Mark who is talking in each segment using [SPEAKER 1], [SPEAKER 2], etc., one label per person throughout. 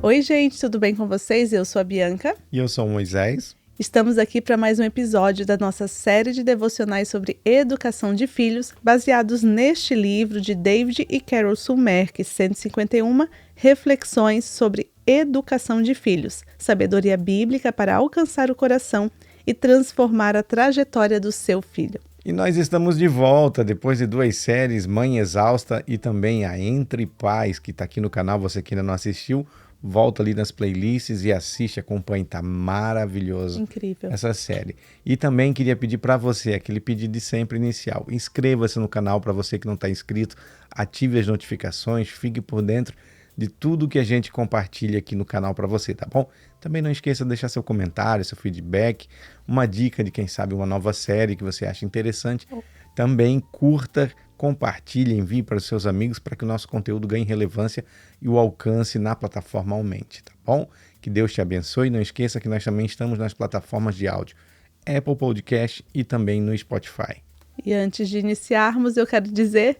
[SPEAKER 1] Oi, gente, tudo bem com vocês? Eu sou a Bianca.
[SPEAKER 2] E eu sou o Moisés.
[SPEAKER 1] Estamos aqui para mais um episódio da nossa série de devocionais sobre educação de filhos, baseados neste livro de David e Carol Sulmerck, 151 Reflexões sobre Educação de Filhos, Sabedoria Bíblica para alcançar o coração e transformar a trajetória do seu filho.
[SPEAKER 2] E nós estamos de volta depois de 2 séries, Mãe Exausta e também a Entre Pais, que está aqui no canal. Você que ainda não assistiu, volta ali nas playlists e assiste, acompanhe, tá maravilhoso.
[SPEAKER 1] Incrível.
[SPEAKER 2] Essa série. E também queria pedir para você, aquele pedido de sempre inicial, inscreva-se no canal para você que não está inscrito, ative as notificações, fique por dentro de tudo que a gente compartilha aqui no canal para você, tá bom? Também não esqueça de deixar seu comentário, seu feedback, uma dica de quem sabe uma nova série que você acha interessante. Também curta, compartilhe, envie para os seus amigos para que o nosso conteúdo ganhe relevância e o alcance na plataforma aumente, tá bom? Que Deus te abençoe. Não esqueça que nós também estamos nas plataformas de áudio Apple Podcast e também no Spotify.
[SPEAKER 1] E antes de iniciarmos, eu quero dizer...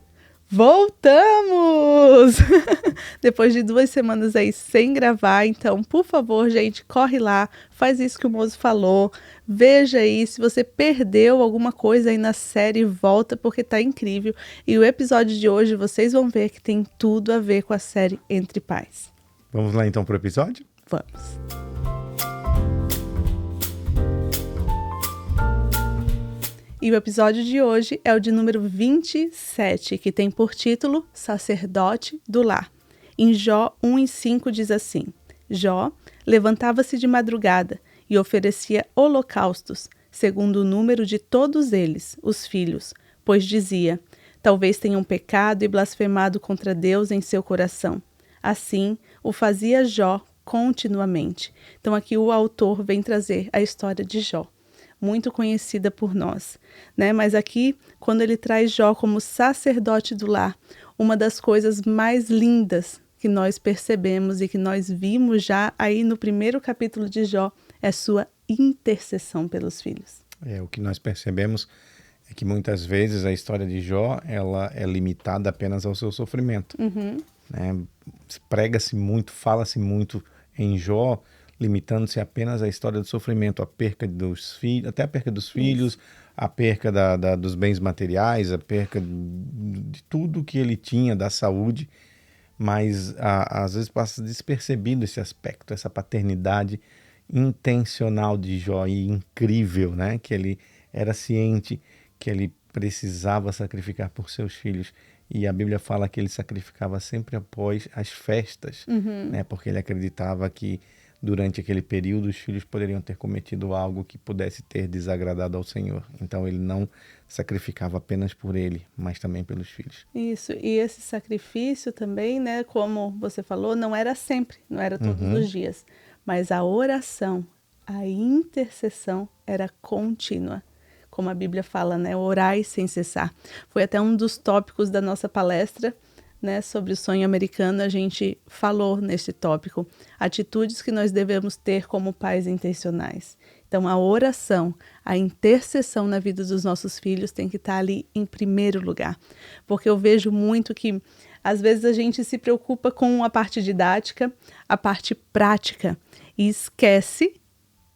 [SPEAKER 1] Voltamos! Depois de 2 semanas aí sem gravar, então, por favor, gente, corre lá, faz isso que o Moço falou, veja aí, se você perdeu alguma coisa aí na série, volta, porque tá incrível. E o episódio de hoje, vocês vão ver que tem tudo a ver com a série Entre Pais.
[SPEAKER 2] Vamos lá então pro episódio?
[SPEAKER 1] Vamos! E o episódio de hoje é o de número 27, que tem por título Sacerdote do Lar. Em Jó 1:5 diz assim: Jó levantava-se de madrugada e oferecia holocaustos, segundo o número de todos eles, os filhos, pois dizia: talvez tenham pecado e blasfemado contra Deus em seu coração. Assim o fazia Jó continuamente. Então aqui o autor vem trazer a história de Jó, muito conhecida por nós, né? Mas aqui, quando ele traz Jó como sacerdote do lar, uma das coisas mais lindas que nós percebemos e que nós vimos já aí no primeiro capítulo de Jó é sua intercessão pelos filhos.
[SPEAKER 2] O que nós percebemos é que muitas vezes a história de Jó ela é limitada apenas ao seu sofrimento. Né? Prega-se muito, fala-se muito em Jó, limitando-se apenas à história do sofrimento, a perca dos filhos, até a perca dos filhos, a perca dos bens materiais, a perca de tudo que ele tinha, da saúde, mas às vezes passa despercebido esse aspecto, essa paternidade intencional de Jó e incrível, né? Que ele era ciente que ele precisava sacrificar por seus filhos. E a Bíblia fala que ele sacrificava sempre após as festas, né? Porque ele acreditava que durante aquele período os filhos poderiam ter cometido algo que pudesse ter desagradado ao Senhor. Então ele não sacrificava apenas por ele, mas também pelos filhos.
[SPEAKER 1] Isso, e esse sacrifício também, né, como você falou, não era sempre, não era todos os dias, mas a oração, a intercessão era contínua. Como a Bíblia fala, né, orai sem cessar. Foi até um dos tópicos da nossa palestra, né, sobre o sonho americano. A gente falou neste tópico, atitudes que nós devemos ter como pais intencionais. Então, a oração, a intercessão na vida dos nossos filhos tem que estar ali em primeiro lugar. Porque eu vejo muito que, às vezes, a gente se preocupa com a parte didática, a parte prática, e esquece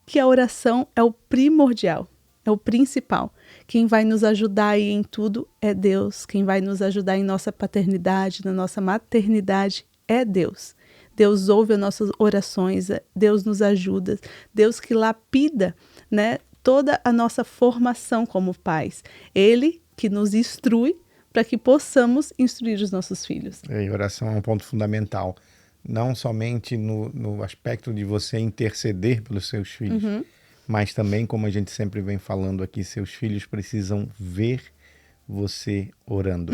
[SPEAKER 1] que a oração é o primordial. É o principal. Quem vai nos ajudar aí em tudo é Deus. Quem vai nos ajudar em nossa paternidade, na nossa maternidade, é Deus. Deus ouve as nossas orações, Deus nos ajuda, Deus que lapida, né, toda a nossa formação como pais. Ele que nos instrui para que possamos instruir os nossos filhos.
[SPEAKER 2] E a oração é um ponto fundamental, não somente no aspecto de você interceder pelos seus filhos, mas também, como a gente sempre vem falando aqui, seus filhos precisam ver você orando.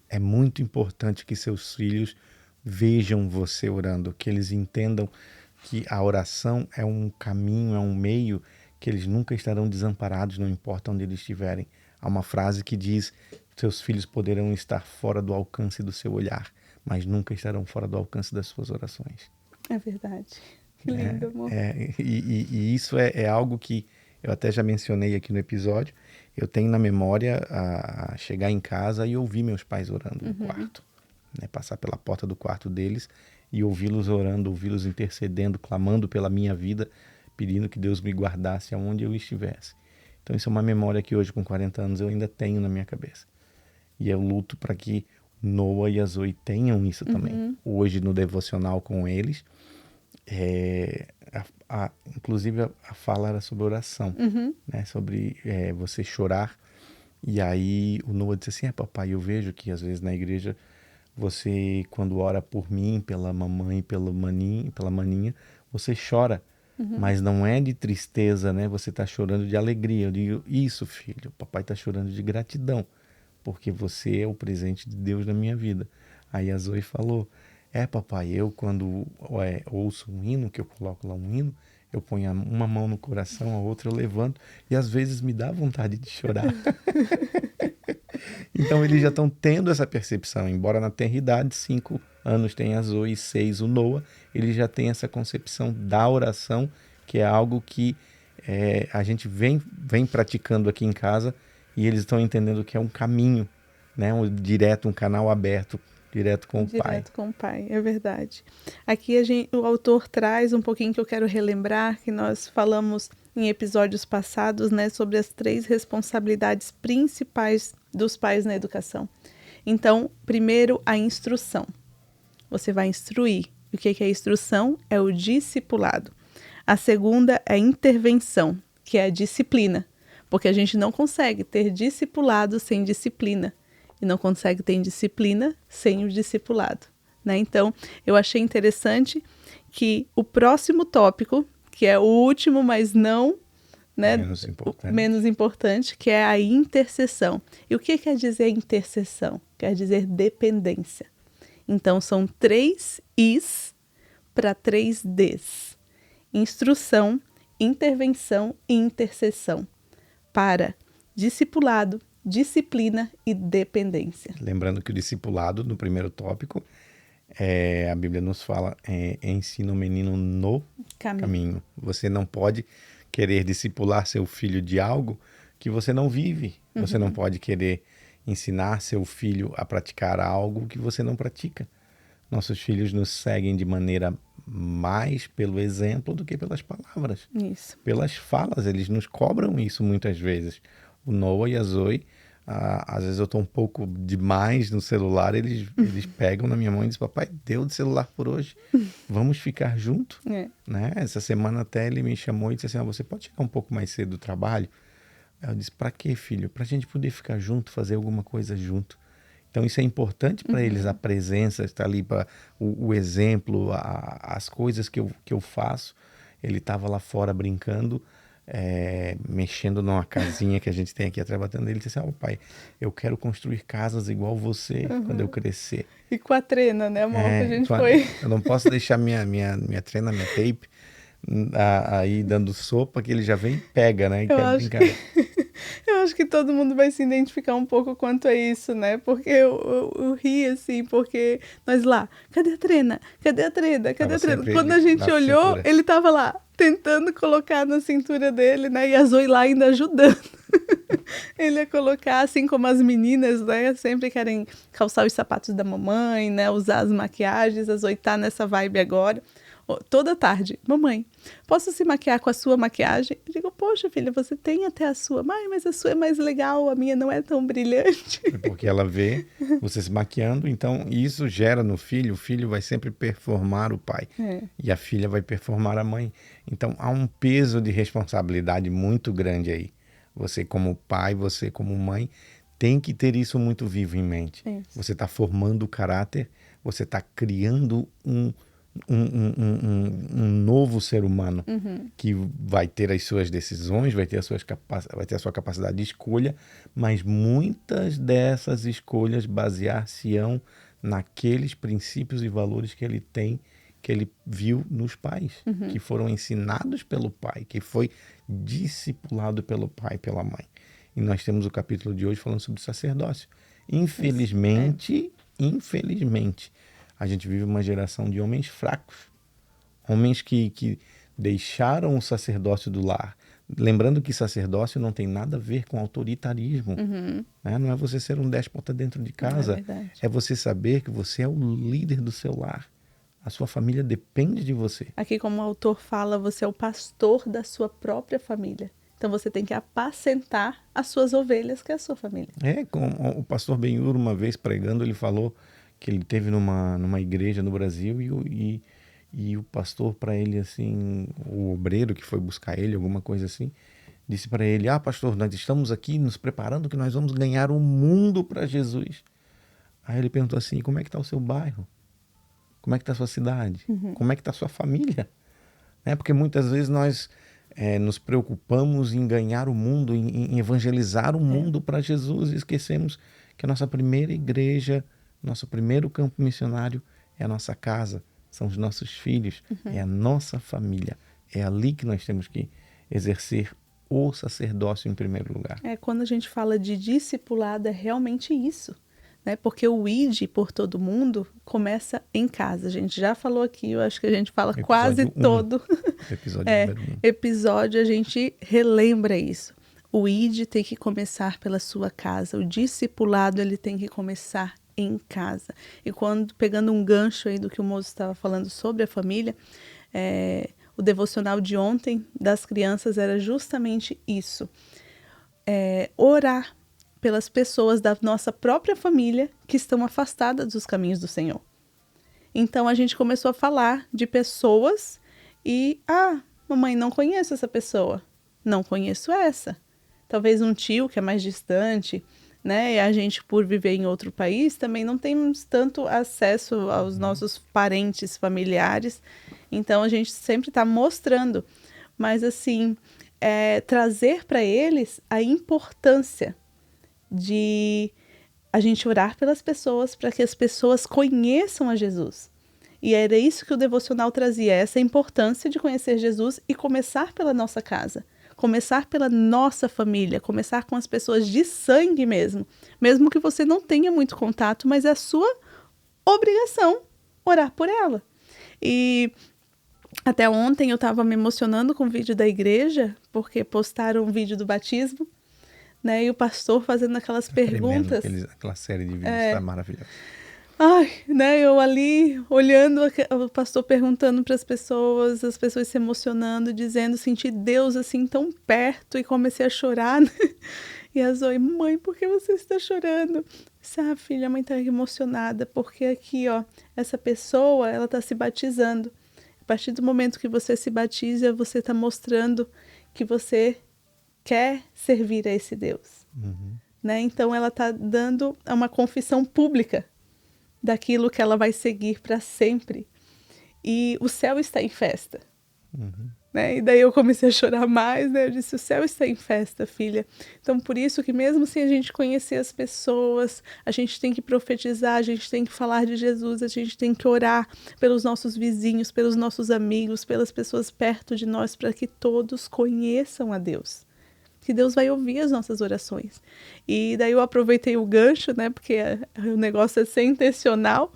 [SPEAKER 2] É muito importante que seus filhos vejam você orando, que eles entendam que a oração é um caminho, é um meio que eles nunca estarão desamparados, não importa onde eles estiverem. Há uma frase que diz: seus filhos poderão estar fora do alcance do seu olhar, mas nunca estarão fora do alcance das suas orações.
[SPEAKER 1] É verdade. Que lindo, amor.
[SPEAKER 2] E isso é algo que eu até já mencionei aqui no episódio. Eu tenho na memória a chegar em casa e ouvir meus pais orando no quarto. Né? Passar pela porta do quarto deles e ouvi-los orando, ouvi-los intercedendo, clamando pela minha vida, pedindo que Deus me guardasse aonde eu estivesse. Então isso é uma memória que hoje, com 40 anos, eu ainda tenho na minha cabeça. E eu luto para que Noah e a Zoe tenham isso também. Hoje, no devocional com eles, inclusive a fala era sobre oração, né? Sobre você chorar. E aí o Noah disse assim, papai, eu vejo que às vezes na igreja você, quando ora por mim, pela mamãe, pela maninha, você chora. Mas não é de tristeza, né? Você está chorando de alegria. Eu digo, isso, filho, o papai está chorando de gratidão, porque você é o presente de Deus na minha vida. Aí a Zoe falou, papai, eu quando ouço um hino, que eu coloco lá um hino, eu ponho uma mão no coração, a outra eu levanto, e às vezes me dá vontade de chorar. Então eles já estão tendo essa percepção, embora na tenra idade, 5 anos tem a Zoe e 6 o Noah, eles já têm essa concepção da oração, que é algo que a gente vem praticando aqui em casa, e eles estão entendendo que é um caminho, né? Um canal aberto, direto com o Pai.
[SPEAKER 1] Direto com o Pai, é verdade. Aqui o autor traz um pouquinho que eu quero relembrar, que nós falamos em episódios passados, né, sobre as 3 responsabilidades principais dos pais na educação. Então, primeiro, a instrução. Você vai instruir. O que é instrução? É o discipulado. A segunda é a intervenção, que é a disciplina, porque a gente não consegue ter discipulado sem disciplina. E não consegue ter disciplina sem o discipulado, né? Então, eu achei interessante que o próximo tópico, que é o último, mas não, né, menos importante, que é a intercessão. E o que quer dizer intercessão? Quer dizer dependência. Então, são 3 Is para 3 Ds. Instrução, intervenção e intercessão. Para discipulado, disciplina e dependência.
[SPEAKER 2] Lembrando que o discipulado, no primeiro tópico, a Bíblia nos fala, ensina o menino no caminho. Você não pode querer discipular seu filho de algo que você não vive. Você não pode querer ensinar seu filho a praticar algo que você não pratica. Nossos filhos nos seguem de maneira mais pelo exemplo do que pelas palavras.
[SPEAKER 1] Isso.
[SPEAKER 2] Pelas falas, eles nos cobram isso muitas vezes. O Noah e a Zoe, às vezes eu estou um pouco demais no celular, eles pegam na minha mão e dizem, papai, deu de celular por hoje, vamos ficar junto? Né? Essa semana até ele me chamou e disse assim, você pode chegar um pouco mais cedo do trabalho? Eu disse, para quê, filho? Para a gente poder ficar junto, fazer alguma coisa junto. Então isso é importante para eles, a presença, estar ali, para o exemplo, as coisas que eu faço. Ele estava lá fora brincando, mexendo numa casinha que a gente tem aqui atrás, batendo. Ele disse assim, pai, eu quero construir casas igual você quando eu crescer.
[SPEAKER 1] E com a trena, né, amor, que a gente foi.
[SPEAKER 2] Eu não posso deixar minha trena, minha tape, aí dando sopa, que ele já vem e pega, né, e quer brincar.
[SPEAKER 1] Eu acho que todo mundo vai se identificar um pouco quanto a isso, né? Porque eu ri, assim, porque nós lá, cadê a trena? Cadê a trena? Cadê a trena? Quando a gente olhou, cintura. Ele tava lá, tentando colocar na cintura dele, né? E a Zoe lá ainda ajudando. Ele ia colocar, assim como as meninas, né? Sempre querem calçar os sapatos da mamãe, né? Usar as maquiagens, a Zoe tá nessa vibe agora. Toda tarde, mamãe, posso se maquiar com a sua maquiagem? Eu digo, poxa, filha, você tem até a sua. Mãe, mas a sua é mais legal, a minha não é tão brilhante.
[SPEAKER 2] Porque ela vê você se maquiando, então isso gera no filho, o filho vai sempre performar o pai. E a filha vai performar a mãe. Então há um peso de responsabilidade muito grande aí. Você como pai, você como mãe, tem que ter isso muito vivo em mente. Você está formando o caráter, você está criando um novo ser humano que vai ter as suas decisões, vai ter a sua capacidade de escolha, mas muitas dessas escolhas basear-se-ão naqueles princípios e valores que ele tem, que ele viu nos pais, que foram ensinados pelo pai, que foi discipulado pelo pai e pela mãe. E nós temos o capítulo de hoje falando sobre o sacerdócio. Infelizmente, a gente vive uma geração de homens fracos, homens que deixaram o sacerdócio do lar. Lembrando que sacerdócio não tem nada a ver com autoritarismo. Né? Não é você ser um déspota dentro de casa. É você saber que você é o líder do seu lar. A sua família depende de você.
[SPEAKER 1] Aqui, como o autor fala, você é o pastor da sua própria família. Então você tem que apacentar as suas ovelhas, que é a sua família.
[SPEAKER 2] Como o pastor Benhur, uma vez pregando, ele falou que ele teve numa igreja no Brasil e o pastor para ele, assim, o obreiro que foi buscar ele, alguma coisa assim, disse para ele: pastor, nós estamos aqui nos preparando que nós vamos ganhar o mundo para Jesus. Aí ele perguntou assim: como é que está o seu bairro? Como é que está a sua cidade? Como é que está a sua família? Porque muitas vezes nós nos preocupamos em ganhar o mundo, em evangelizar o mundo para Jesus, e esquecemos que a nossa primeira igreja, nosso primeiro campo missionário é a nossa casa, são os nossos filhos, é a nossa família. É ali que nós temos que exercer o sacerdócio em primeiro lugar.
[SPEAKER 1] Quando a gente fala de discipulado, é realmente isso. Porque o ID por todo mundo começa em casa. A gente já falou aqui, eu acho que a gente fala quase todo episódio, a gente relembra isso. O ID tem que começar pela sua casa, o discipulado ele tem que começar em casa. E pegando um gancho aí do que o moço estava falando sobre a família, o devocional de ontem das crianças era justamente isso. Orar pelas pessoas da nossa própria família que estão afastadas dos caminhos do Senhor. Então a gente começou a falar de pessoas e, mamãe, não conheço essa pessoa, não conheço essa. Talvez um tio que é mais distante, né? E a gente, por viver em outro país, também não temos tanto acesso aos nossos parentes familiares. Então a gente sempre está mostrando, mas assim, trazer para eles a importância de a gente orar pelas pessoas para que as pessoas conheçam a Jesus. E era isso que o devocional trazia, essa importância de conhecer Jesus e começar pela nossa casa, começar pela nossa família, começar com as pessoas de sangue mesmo que você não tenha muito contato, mas é a sua obrigação orar por ela. E até ontem eu estava me emocionando com o vídeo da igreja, porque postaram um vídeo do batismo, e o pastor fazendo aquelas perguntas.
[SPEAKER 2] Aquela série de vídeos está maravilhosa.
[SPEAKER 1] Eu ali olhando o pastor perguntando para as pessoas se emocionando, dizendo, senti Deus assim tão perto, e comecei a chorar. E a Zoe: mãe, por que você está chorando? Filha, a mãe está emocionada, porque aqui, essa pessoa, ela está se batizando. A partir do momento que você se batiza, você está mostrando que você quer servir a esse Deus. Então ela está dando uma confissão pública daquilo que ela vai seguir para sempre. E o céu está em festa. E daí eu comecei a chorar mais, eu disse: o céu está em festa, filha. Então por isso que mesmo sem a gente conhecer as pessoas, a gente tem que profetizar, a gente tem que falar de Jesus, a gente tem que orar pelos nossos vizinhos, pelos nossos amigos, pelas pessoas perto de nós, para que todos conheçam a Deus. Que Deus vai ouvir as nossas orações. E daí eu aproveitei o gancho, porque o negócio é ser intencional.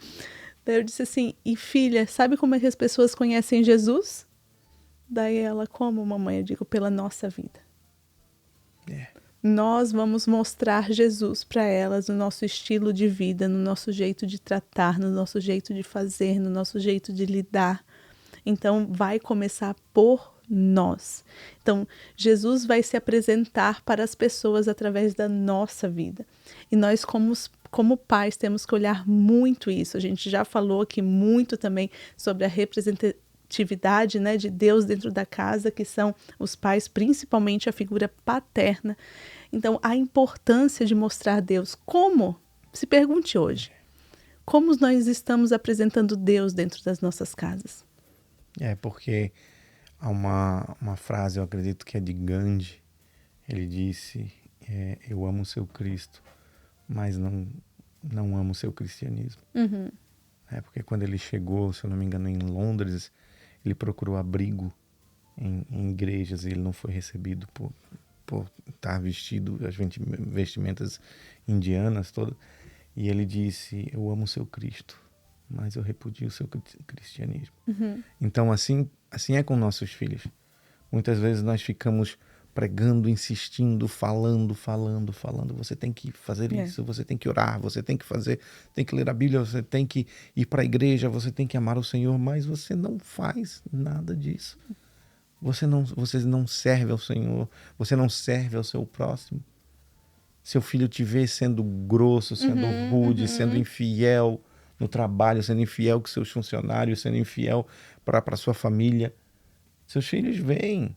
[SPEAKER 1] Daí eu disse assim: e filha, sabe como é que as pessoas conhecem Jesus? Daí ela: como, mamãe? Eu digo: pela nossa vida. Nós vamos mostrar Jesus para elas no nosso estilo de vida, no nosso jeito de tratar, no nosso jeito de fazer, no nosso jeito de lidar. Então vai começar por nós. Então Jesus vai se apresentar para as pessoas através da nossa vida. E nós como pais temos que olhar muito isso. A gente já falou aqui muito também sobre a representatividade, de Deus dentro da casa, que são os pais, principalmente a figura paterna. Então a importância de mostrar Deus. Como? Se pergunte hoje. Como nós estamos apresentando Deus dentro das nossas casas?
[SPEAKER 2] Porque há uma frase, eu acredito que é de Gandhi. Ele disse: eu amo o seu Cristo, mas não amo o seu cristianismo. Porque quando ele chegou, se eu não me engano, em Londres, ele procurou abrigo em igrejas, e ele não foi recebido por estar vestido as vestimentas indianas todas. E ele disse: eu amo o seu Cristo, mas eu repudio o seu cristianismo. Então assim é com nossos filhos. Muitas vezes nós ficamos pregando, insistindo, falando. Você tem que fazer isso, você tem que orar, você tem que fazer, tem que ler a Bíblia, você tem que ir para a igreja, você tem que amar o Senhor, mas você não faz nada disso. Você não serve ao Senhor, você não serve ao seu próximo. Seu filho te vê sendo grosso, sendo rude, sendo infiel no trabalho, sendo infiel com seus funcionários, sendo infiel para sua família. Seus filhos veem.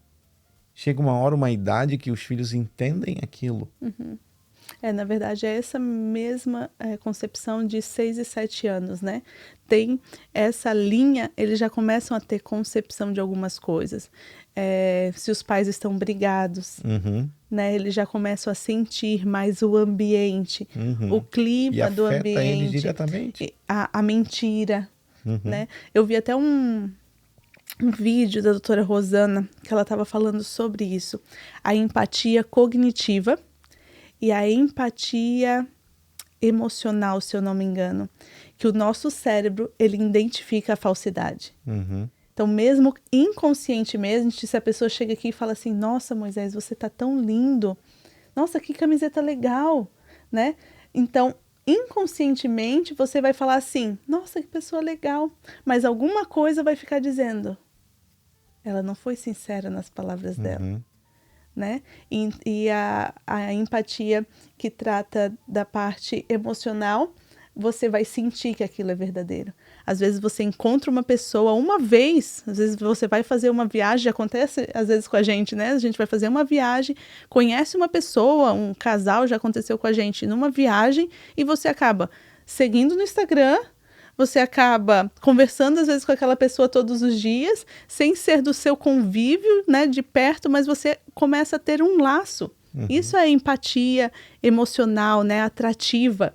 [SPEAKER 2] Chega uma hora, uma idade que os filhos entendem aquilo.
[SPEAKER 1] Na verdade, é essa mesma concepção de 6 e 7 anos, né? Tem essa linha, eles já começam a ter concepção de algumas coisas. Se os pais estão brigados, né? Eles já começam a sentir mais o ambiente, o clima do ambiente. E afeta eles diretamente. A mentira, né? Eu vi até um vídeo da doutora Rosana, que ela estava falando sobre isso. A empatia cognitiva e a empatia emocional, se eu não me engano, que o nosso cérebro, ele identifica a falsidade. Então, mesmo inconscientemente, se a pessoa chega aqui e fala assim, nossa, Moisés, você tá tão lindo, nossa, que camiseta legal, né? Então, inconscientemente, você vai falar assim, nossa, que pessoa legal, mas alguma coisa vai ficar dizendo, ela não foi sincera nas palavras dela. Né? E a empatia que trata da parte emocional, você vai sentir que aquilo é verdadeiro. Às vezes você encontra uma pessoa uma vez, às vezes você vai fazer uma viagem, acontece às vezes com a gente, né? A gente vai fazer uma viagem, conhece uma pessoa, um casal, já aconteceu com a gente numa viagem, e você acaba seguindo no Instagram, você acaba conversando às vezes com aquela pessoa todos os dias, sem ser do seu convívio, né, de perto, mas você começa a ter um laço. Isso é empatia emocional, né, atrativa,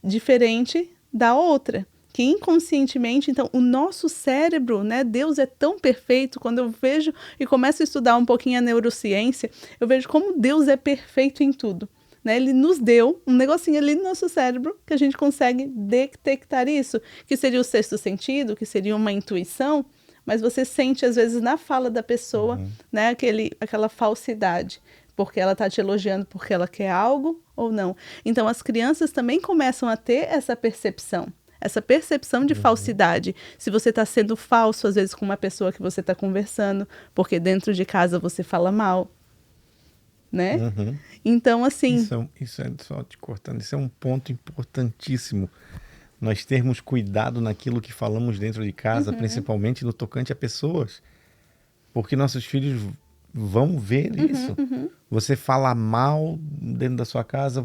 [SPEAKER 1] diferente da outra, que inconscientemente, então, o nosso cérebro, né, Deus é tão perfeito, quando eu vejo e começo a estudar um pouquinho a neurociência, eu vejo como Deus é perfeito em tudo. Né? Ele nos deu um negocinho ali no nosso cérebro que a gente consegue detectar isso, que seria o sexto sentido, que seria uma intuição, mas você sente às vezes na fala da pessoa, né, aquela falsidade, porque ela está te elogiando porque ela quer algo ou não. Então as crianças também começam a ter essa percepção de falsidade. Se você está sendo falso às vezes com uma pessoa que você está conversando, porque dentro de casa você fala mal. Né? Então, assim...
[SPEAKER 2] Isso é só te cortando, isso é um ponto importantíssimo. Nós termos cuidado naquilo que falamos dentro de casa, principalmente no tocante a pessoas. Porque nossos filhos vão ver isso. Você fala mal dentro da sua casa,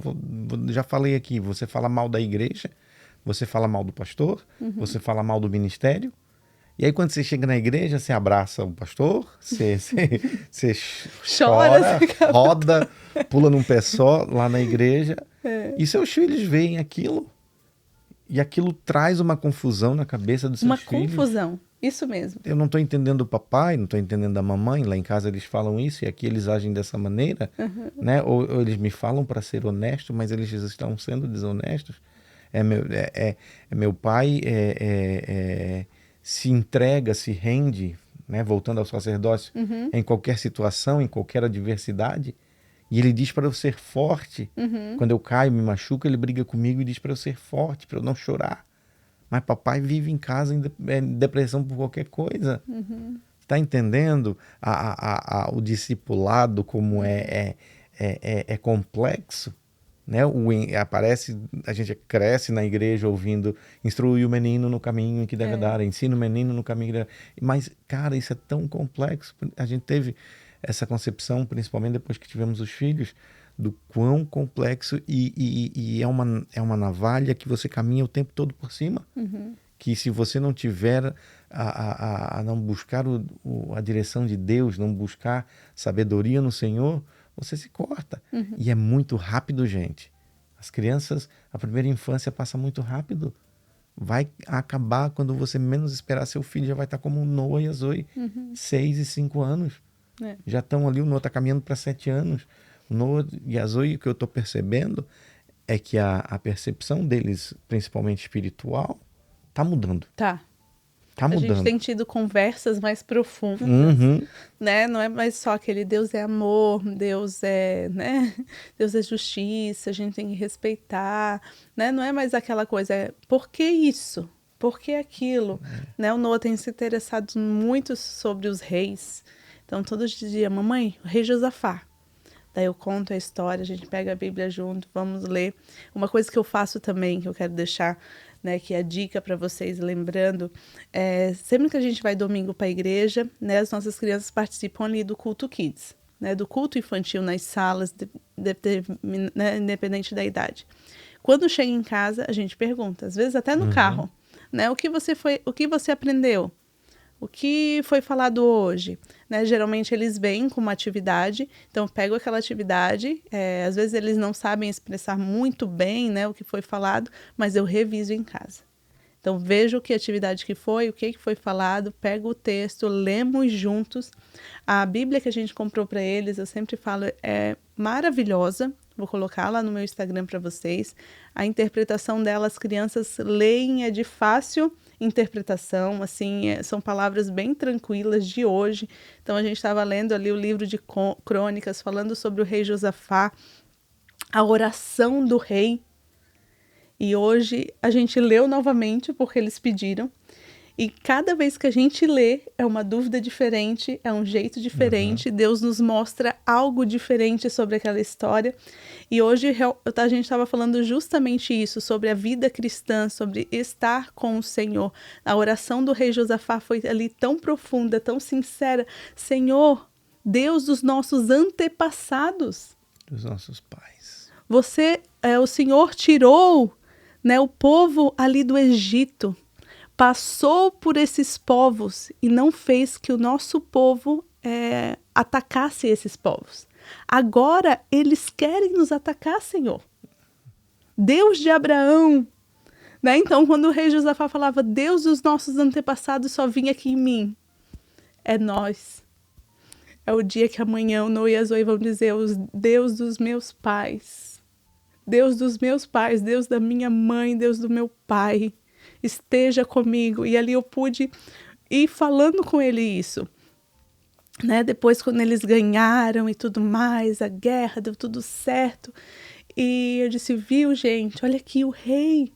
[SPEAKER 2] já falei aqui, você fala mal da igreja, você fala mal do pastor, você fala mal do ministério. E aí quando você chega na igreja, você abraça o pastor, você chora, roda, pula num pé só lá na igreja. E seus filhos veem aquilo. E aquilo traz uma confusão na cabeça dos seus filhos. Uma
[SPEAKER 1] confusão, isso mesmo.
[SPEAKER 2] Eu não estou entendendo o papai, não estou entendendo a mamãe. Lá em casa eles falam isso e aqui eles agem dessa maneira. Né? Ou eles me falam para ser honesto, mas eles estão sendo desonestos. Meu pai se entrega, se rende, né, voltando ao sacerdócio, em qualquer situação, em qualquer adversidade. E ele diz para eu ser forte. Quando eu caio, me machuco, ele briga comigo e diz para eu ser forte, para eu não chorar. Mas papai vive em casa em depressão por qualquer coisa. Está entendendo o discipulado como é complexo? Né? A gente cresce na igreja ouvindo, instrui o menino no caminho que deve andar, ensina o menino no caminho que deve... Mas, cara, isso é tão complexo. A gente teve essa concepção, principalmente depois que tivemos os filhos, do quão complexo e é uma navalha que você caminha o tempo todo por cima. Que se você não tiver a não buscar a direção de Deus, não buscar sabedoria no Senhor, você se corta. E é muito rápido, gente. As crianças, a primeira infância passa muito rápido. Vai acabar quando você menos esperar, seu filho já vai estar como o Noah e a Zoe, 6 e 5 anos. Já estão ali, o Noah está caminhando para 7 anos. O Noah e a Zoe, o que eu estou percebendo é que a percepção deles, principalmente espiritual, está mudando.
[SPEAKER 1] Tá.
[SPEAKER 2] Tá
[SPEAKER 1] A gente
[SPEAKER 2] mudando.
[SPEAKER 1] tem tido conversas mais profundas, né? Não é mais só aquele Deus é amor, Deus é, né? Deus é justiça, a gente tem que respeitar, né? Não é mais aquela coisa, é por que isso? Por que aquilo? Né? O Noah tem se interessado muito sobre os reis. Então, todos diziam, mamãe, o rei Josafá. Daí eu conto a história, a gente pega a Bíblia junto, vamos ler. Uma coisa que eu faço também, que eu quero deixar, né, que é a dica para vocês, lembrando, sempre que a gente vai domingo para a igreja, né, as nossas crianças participam ali do culto Kids, né, do culto infantil nas salas, né, independente da idade. Quando chega em casa, a gente pergunta, às vezes até no carro, né, o que você aprendeu? O que foi falado hoje? Né? Geralmente eles vêm com uma atividade, então eu pego aquela atividade, às vezes eles não sabem expressar muito bem, né, o que foi falado, mas eu reviso em casa. Então vejo que atividade que foi, o que foi falado, pego o texto, lemos juntos. A Bíblia que a gente comprou para eles, eu sempre falo, é maravilhosa. Vou colocar lá no meu Instagram para vocês. A interpretação dela, as crianças leem, é de fácil interpretação, assim, são palavras bem tranquilas de hoje. Então a gente estava lendo ali o livro de Crônicas, falando sobre o rei Josafá, a oração do rei. E hoje a gente leu novamente porque eles pediram. E cada vez que a gente lê, é uma dúvida diferente, é um jeito diferente. Deus nos mostra algo diferente sobre aquela história. E hoje a gente estava falando justamente isso, sobre a vida cristã, sobre estar com o Senhor. A oração do rei Josafá foi ali tão profunda, tão sincera. Senhor, Deus dos nossos antepassados.
[SPEAKER 2] Dos nossos pais.
[SPEAKER 1] O Senhor tirou, né, o povo ali do Egito. Passou por esses povos e não fez que o nosso povo atacasse esses povos. Agora eles querem nos atacar, Senhor. Deus de Abraão. Né? Então, quando o rei Josafá falava, Deus dos nossos antepassados só vinha aqui em mim. É nós. É o dia que amanhã o Noah e a Zoe vão dizer, os Deus dos meus pais. Deus dos meus pais, Deus da minha mãe, Deus do meu pai. Esteja comigo. E ali eu pude ir falando com ele isso. Né? Depois, quando eles ganharam e tudo mais, a guerra, deu tudo certo. E eu disse, viu, gente, olha aqui, o rei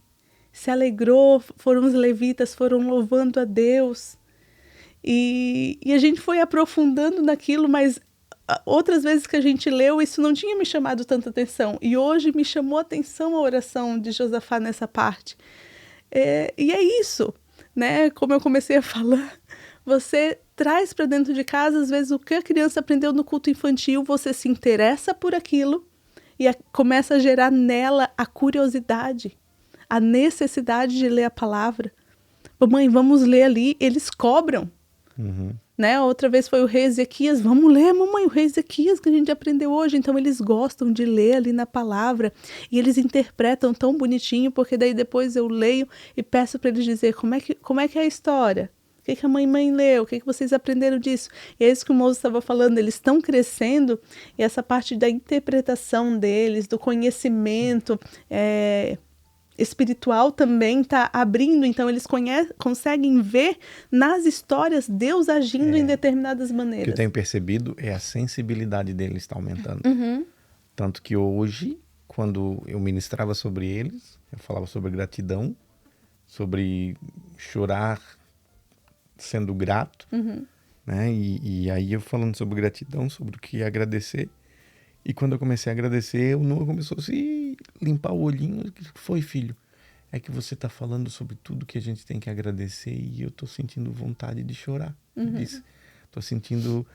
[SPEAKER 1] se alegrou, foram os levitas, foram louvando a Deus. E a gente foi aprofundando naquilo, mas outras vezes que a gente leu, isso não tinha me chamado tanta atenção. E hoje me chamou a atenção a oração de Josafá nessa parte. E é isso, né? Como eu comecei a falar, você traz para dentro de casa, às vezes, o que a criança aprendeu no culto infantil, você se interessa por aquilo e começa a gerar nela a curiosidade, a necessidade de ler a palavra. Mamãe, vamos ler ali, eles cobram. Né? Outra vez foi o rei Ezequias, vamos ler, mamãe, o rei Ezequias que a gente aprendeu hoje. Então eles gostam de ler ali na palavra e eles interpretam tão bonitinho, porque daí depois eu leio e peço para eles dizer como é que é a história, o que a mãe leu, o que vocês aprenderam disso. E é isso que o moço estava falando, eles estão crescendo e essa parte da interpretação deles, do conhecimento espiritual também está abrindo, então eles conseguem ver nas histórias Deus agindo em determinadas maneiras.
[SPEAKER 2] O que eu tenho percebido é a sensibilidade deles está aumentando. Tanto que hoje, quando eu ministrava sobre eles, eu falava sobre gratidão, sobre chorar sendo grato, né? E aí eu falando sobre gratidão, sobre o que agradecer. E quando eu comecei a agradecer, o Noah começou a se limpar o olhinho. O que foi, filho? É que você está falando sobre tudo que a gente tem que agradecer e eu estou sentindo vontade de chorar. Estou sentindo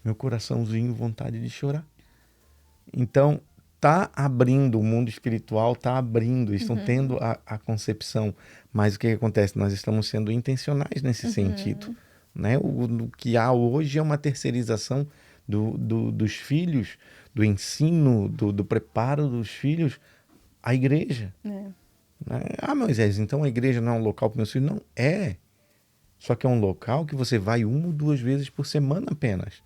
[SPEAKER 2] meu coraçãozinho, vontade de chorar. Então, tá abrindo o mundo espiritual, tá abrindo, estão tendo a concepção. Mas o que acontece? Nós estamos sendo intencionais nesse sentido. Né? O que há hoje é uma terceirização dos filhos, do ensino, do preparo dos filhos à igreja. Né? Moisés, então a igreja não é um local para meus filhos? Não, é. Só que é um local que você vai 1 ou 2 vezes por semana apenas.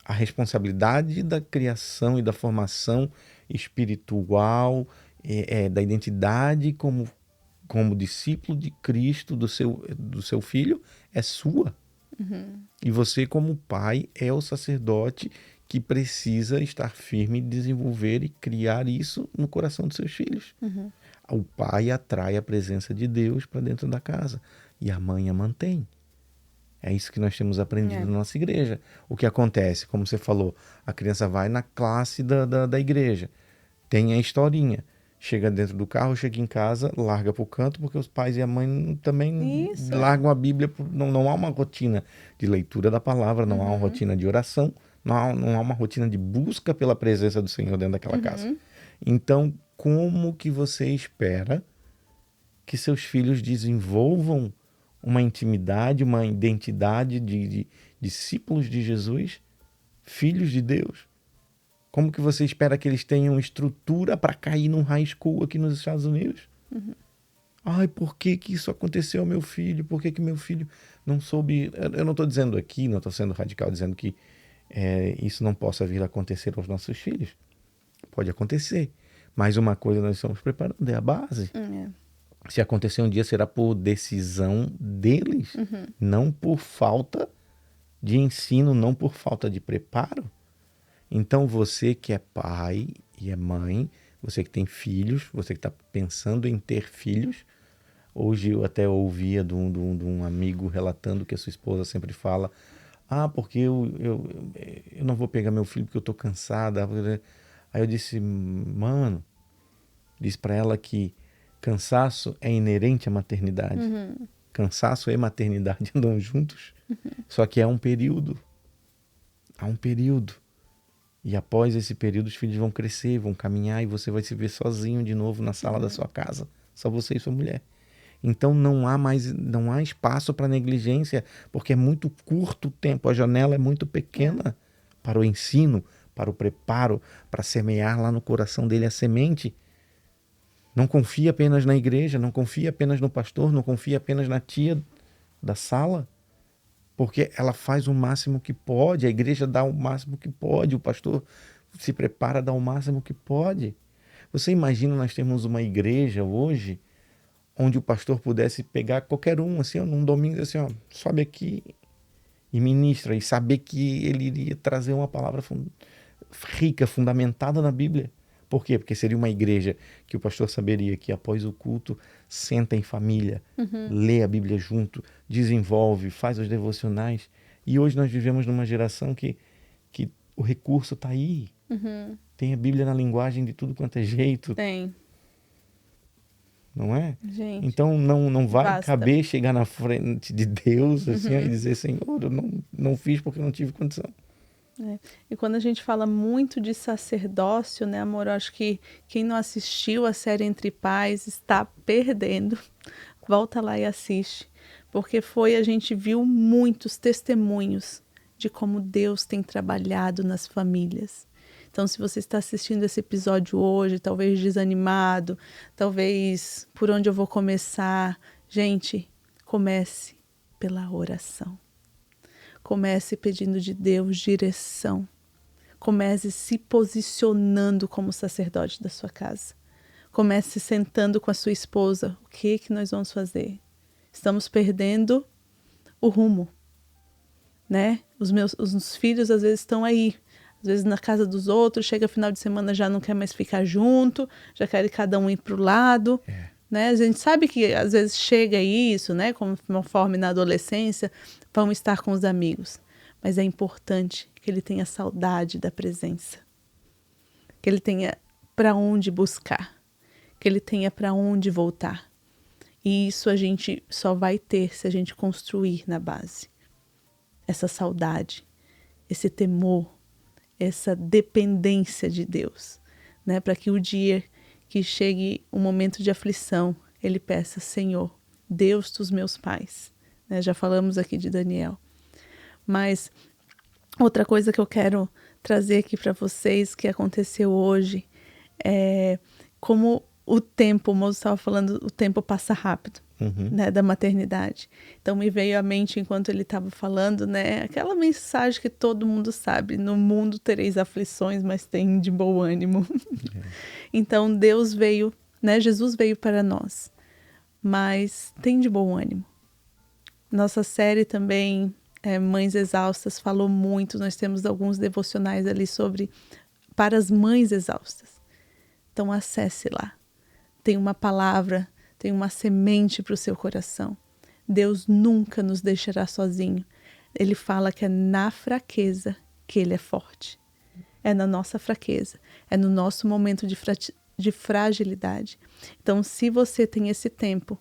[SPEAKER 2] A responsabilidade da criação e da formação espiritual, da identidade como como discípulo de Cristo, do seu filho, é sua. E você, como pai, é o sacerdote que precisa estar firme, desenvolver e criar isso no coração dos seus filhos. O pai atrai a presença de Deus para dentro da casa e a mãe a mantém. É isso que nós temos aprendido na nossa igreja. O que acontece, como você falou, a criança vai na classe da igreja, tem a historinha, chega dentro do carro, chega em casa, larga para o canto, porque os pais e a mãe também largam a Bíblia. Não há uma rotina de leitura da palavra, não há uma rotina de oração, não há uma rotina de busca pela presença do Senhor dentro daquela casa. Então, como que você espera que seus filhos desenvolvam uma intimidade, uma identidade de discípulos de Jesus, filhos de Deus? Como que você espera que eles tenham estrutura para cair num high school aqui nos Estados Unidos? Ai, por que isso aconteceu ao meu filho? Por que meu filho não soube? Eu não estou dizendo aqui, não estou sendo radical, dizendo que isso não possa vir a acontecer aos nossos filhos. Pode acontecer. Mas uma coisa nós estamos preparando, é a base. Se acontecer um dia, será por decisão deles, não por falta de ensino, não por falta de preparo. Então, você que é pai e é mãe, você que tem filhos, você que está pensando em ter filhos, hoje eu até ouvia de um amigo relatando que a sua esposa sempre fala: porque eu não vou pegar meu filho porque eu estou cansada. Aí eu disse: mano, diz para ela que cansaço é inerente à maternidade. Cansaço e maternidade andam juntos. Só que há um período. E após esse período, os filhos vão crescer, vão caminhar e você vai se ver sozinho de novo na sala da sua casa. Só você e sua mulher. Então não há espaço para negligência, porque é muito curto o tempo. A janela é muito pequena para o ensino, para o preparo, para semear lá no coração dele a semente. Não confia apenas na igreja, não confia apenas no pastor, não confia apenas na tia da sala, porque ela faz o máximo que pode, a igreja dá o máximo que pode, o pastor se prepara, dá o máximo que pode. Você imagina nós temos uma igreja hoje onde o pastor pudesse pegar qualquer um, assim, num domingo, assim, sobe aqui e ministra, e saber que ele iria trazer uma palavra rica, fundamentada na Bíblia. Por quê? Porque seria uma igreja que o pastor saberia que após o culto senta em família, lê a Bíblia junto, desenvolve, faz os devocionais. E hoje nós vivemos numa geração que o recurso está aí. Tem a Bíblia na linguagem de tudo quanto é jeito.
[SPEAKER 1] Tem.
[SPEAKER 2] Não é?
[SPEAKER 1] Gente,
[SPEAKER 2] então não vai
[SPEAKER 1] basta.
[SPEAKER 2] caber chegar na frente de Deus assim, e dizer: Senhor, eu não fiz porque não tive condição.
[SPEAKER 1] E quando a gente fala muito de sacerdócio, né, amor, eu acho que quem não assistiu a série Entre Pais está perdendo. Volta lá e assiste, porque a gente viu muitos testemunhos de como Deus tem trabalhado nas famílias. Então, se você está assistindo esse episódio hoje, talvez desanimado, talvez por onde eu vou começar, gente, comece pela oração. Comece pedindo de Deus direção. Comece se posicionando como sacerdote da sua casa. Comece sentando com a sua esposa. O que nós vamos fazer? Estamos perdendo o rumo, né? Os filhos às vezes estão aí, às vezes na casa dos outros, chega final de semana já não quer mais ficar junto, já quer cada um ir para o lado. Né? A gente sabe que às vezes chega isso, né? Conforme na adolescência, vão estar com os amigos. Mas é importante que ele tenha saudade da presença. Que ele tenha para onde buscar. Que ele tenha para onde voltar. E isso a gente só vai ter se a gente construir na base. Essa saudade, esse temor, essa dependência de Deus. Né? Para que o dia que chegue um momento de aflição, ele peça: Senhor, Deus dos meus pais. Né? Já falamos aqui de Daniel. Mas outra coisa que eu quero trazer aqui para vocês, que aconteceu hoje, é como o tempo, o moço estava falando, o tempo passa rápido, né, da maternidade. Então me veio à mente, enquanto ele estava falando, né, aquela mensagem que todo mundo sabe: no mundo tereis aflições, mas tem de bom ânimo. Então Deus veio, né, Jesus veio para nós, mas tem de bom ânimo. Nossa série também, Mães Exaustas, falou muito. Nós temos alguns devocionais ali para as mães exaustas. Então acesse lá. Tem uma palavra, tem uma semente para o seu coração. Deus nunca nos deixará sozinho. Ele fala que é na fraqueza que Ele é forte. É na nossa fraqueza, é no nosso momento de fragilidade. Então, se você tem esse tempo,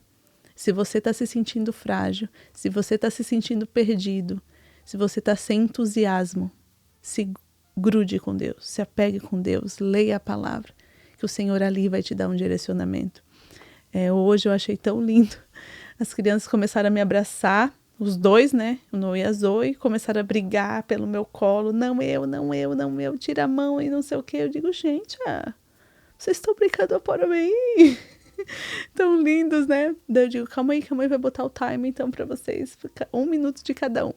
[SPEAKER 1] se você está se sentindo frágil, se você está se sentindo perdido, se você está sem entusiasmo, se grude com Deus, se apegue com Deus, leia a palavra, que o Senhor ali vai te dar um direcionamento. Hoje eu achei tão lindo. As crianças começaram a me abraçar, os dois, né? O Noah e a Zoe, começaram a brigar pelo meu colo. Não eu, não eu, não eu, tira a mão e não sei o quê. Eu digo, gente, vocês estão brincando por mim. Tão lindos, né? Daí eu digo, calma aí, que a mãe vai botar o time então pra vocês. Fica 1 minuto de cada um.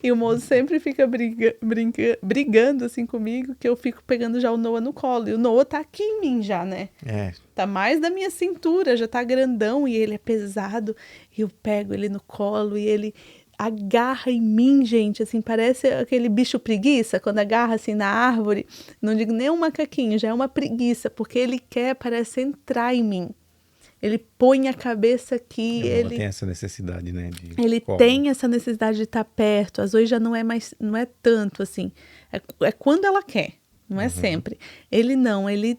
[SPEAKER 1] E o moço sempre fica brigando assim comigo, que eu fico pegando já o Noah no colo. E o Noah tá aqui em mim já, né? Tá mais da minha cintura, já tá grandão e ele é pesado. E eu pego ele no colo e ele agarra em mim, gente, assim, parece aquele bicho preguiça, quando agarra assim na árvore. Não digo nem um macaquinho, já é uma preguiça, porque ele parece entrar em mim. Ele põe a cabeça aqui.
[SPEAKER 2] Ele tem essa necessidade, né?
[SPEAKER 1] Ele tem essa necessidade de estar perto. A Zoe já não é tanto assim. É quando ela quer, não é sempre. Ele não, ele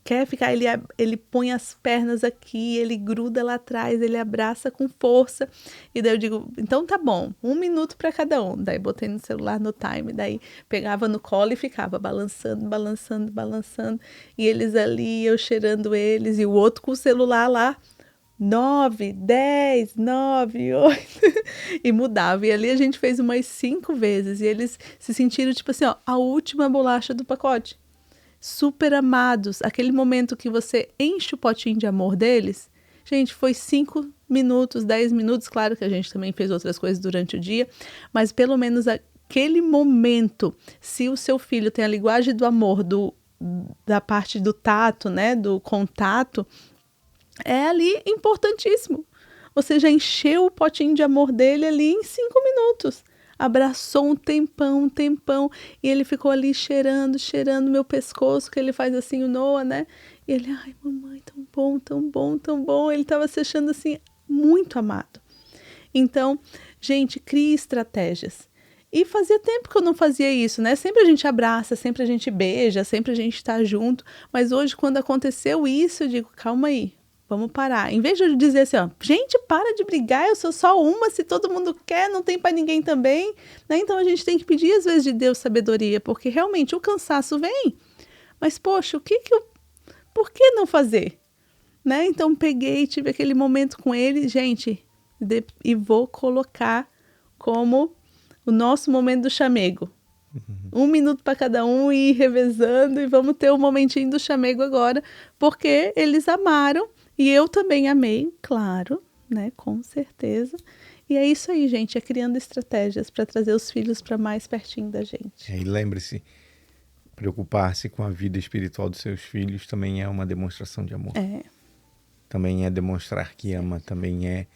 [SPEAKER 1] quer ficar, ele põe as pernas aqui, ele gruda lá atrás, ele abraça com força. E daí eu digo, então tá bom, 1 minuto para cada um. Daí botei no celular no time, daí pegava no colo e ficava balançando, balançando, balançando. E eles ali, eu cheirando eles, e o outro com o celular lá, 9, 10, 9, 8, e mudava. E ali a gente fez umas 5 vezes, e eles se sentiram tipo assim, a última bolacha do pacote. Super amados, aquele momento que você enche o potinho de amor deles, gente, foi 5 minutos, 10 minutos, claro que a gente também fez outras coisas durante o dia, mas pelo menos aquele momento, se o seu filho tem a linguagem do amor, da parte do tato, né, do contato, é ali importantíssimo. Você já encheu o potinho de amor dele ali em 5 minutos. Abraçou um tempão, e ele ficou ali cheirando meu pescoço, que ele faz assim, o Noah, né? E ele, ai, mamãe, tão bom, tão bom, tão bom. Ele estava se achando assim, muito amado. Então, gente, crie estratégias. E fazia tempo que eu não fazia isso, né? Sempre a gente abraça, sempre a gente beija, sempre a gente está junto. Mas hoje, quando aconteceu isso, eu digo, calma aí. Vamos parar. Em vez de eu dizer assim, gente, para de brigar, eu sou só uma, se todo mundo quer, não tem para ninguém também, né? Então a gente tem que pedir às vezes de Deus sabedoria, porque realmente o cansaço vem. Mas poxa, por que não fazer? Né? Então peguei, tive aquele momento com ele, gente, e vou colocar como o nosso momento do chamego. 1 minuto para cada um e ir revezando, e vamos ter o momentinho do chamego agora, porque eles amaram. E eu também amei, claro, né? Com certeza. E é isso aí, gente. É criando estratégias para trazer os filhos para mais pertinho da gente.
[SPEAKER 2] E lembre-se, preocupar-se com a vida espiritual dos seus filhos também é uma demonstração de amor. Também é demonstrar que ama, também é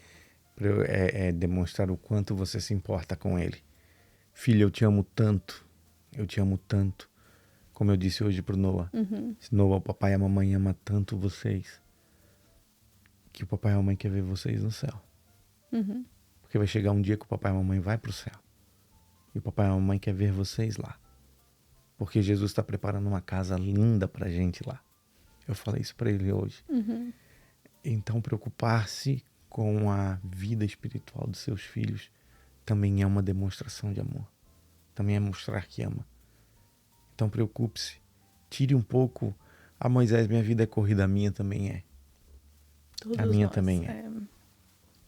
[SPEAKER 2] demonstrar o quanto você se importa com ele. Filho, eu te amo tanto. Como eu disse hoje pro Noah. Noah, o papai e a mamãe amam tanto vocês, que o papai e a mamãe quer ver vocês no céu. Porque vai chegar um dia que o papai e a mamãe vai pro céu. E o papai e a mamãe quer ver vocês lá. Porque Jesus está preparando uma casa linda pra gente lá. Eu falei isso para ele hoje. Então, preocupar-se com a vida espiritual dos seus filhos também é uma demonstração de amor. Também é mostrar que ama. Então, preocupe-se. Tire um pouco. Moisés, minha vida é corrida, a minha também é. A minha também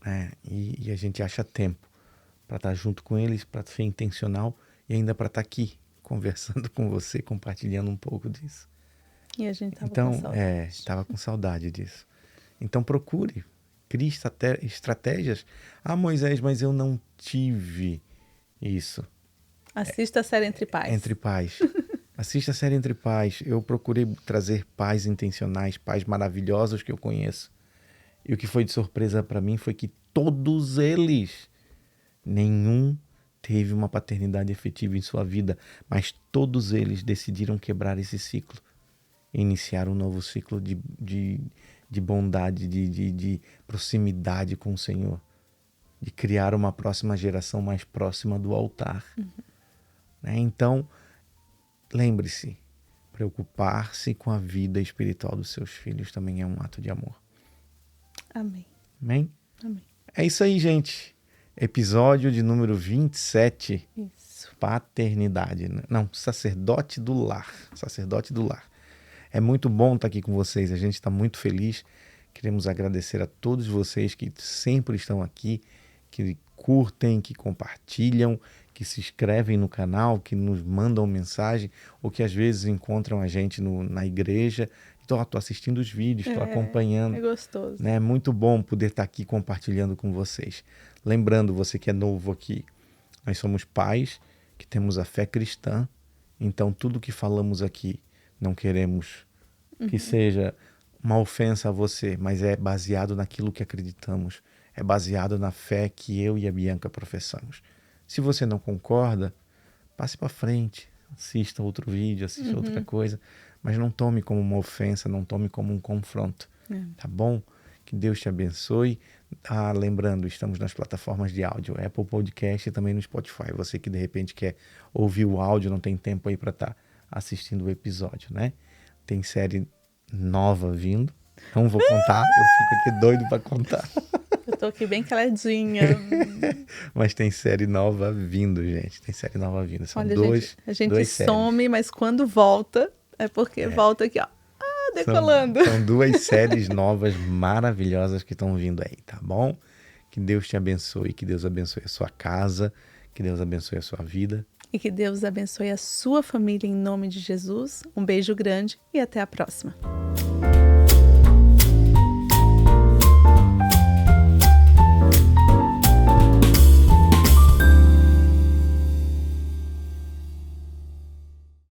[SPEAKER 2] é. E a gente acha tempo para estar junto com eles, para ser intencional e ainda para estar aqui conversando com você, compartilhando um pouco disso.
[SPEAKER 1] E a gente estava com saudade.
[SPEAKER 2] Estava com saudade disso. Então procure, crie estratégias. Moisés, mas eu não tive isso.
[SPEAKER 1] Assista a série Entre Pais.
[SPEAKER 2] Entre Pais. Assista a série Entre Pais. Eu procurei trazer pais intencionais, pais maravilhosos que eu conheço. E o que foi de surpresa para mim foi que todos eles, nenhum teve uma paternidade efetiva em sua vida, mas todos eles decidiram quebrar esse ciclo e iniciar um novo ciclo de bondade, de proximidade com o Senhor, de criar uma próxima geração mais próxima do altar. Né? Então, lembre-se, preocupar-se com a vida espiritual dos seus filhos também é um ato de amor.
[SPEAKER 1] Amém.
[SPEAKER 2] Amém?
[SPEAKER 1] Amém.
[SPEAKER 2] É isso aí, gente. Episódio de número 27.
[SPEAKER 1] Isso.
[SPEAKER 2] Paternidade. Não, sacerdote do lar. Sacerdote do lar. É muito bom estar aqui com vocês. A gente está muito feliz. Queremos agradecer a todos vocês que sempre estão aqui, que curtem, que compartilham, que se inscrevem no canal, que nos mandam mensagem ou que às vezes encontram a gente na igreja. Então, estou assistindo os vídeos, estou acompanhando.
[SPEAKER 1] É gostoso.
[SPEAKER 2] É muito bom poder estar aqui compartilhando com vocês. Lembrando, você que é novo aqui, nós somos pais que temos a fé cristã. Então, tudo que falamos aqui, não queremos que seja uma ofensa a você, mas é baseado naquilo que acreditamos. É baseado na fé que eu e a Bianca professamos. Se você não concorda, passe para frente, assista outro vídeo, assista outra coisa, mas não tome como uma ofensa, não tome como um confronto, tá bom? Que Deus te abençoe. Lembrando, estamos nas plataformas de áudio, Apple Podcast e também no Spotify. Você que de repente quer ouvir o áudio, não tem tempo aí para estar assistindo o episódio, né? Tem série nova vindo, não vou contar, eu fico aqui doido para contar.
[SPEAKER 1] Eu tô aqui bem caladinha.
[SPEAKER 2] Mas tem série nova vindo, gente. Tem série nova vindo. São
[SPEAKER 1] Olha,
[SPEAKER 2] duas
[SPEAKER 1] a gente
[SPEAKER 2] duas
[SPEAKER 1] some,
[SPEAKER 2] séries.
[SPEAKER 1] mas quando volta, é porque volta aqui, ó. Decolando.
[SPEAKER 2] São duas séries novas maravilhosas que estão vindo aí, tá bom? Que Deus te abençoe, que Deus abençoe a sua casa, que Deus abençoe a sua vida.
[SPEAKER 1] E que Deus abençoe a sua família em nome de Jesus. Um beijo grande e até a próxima.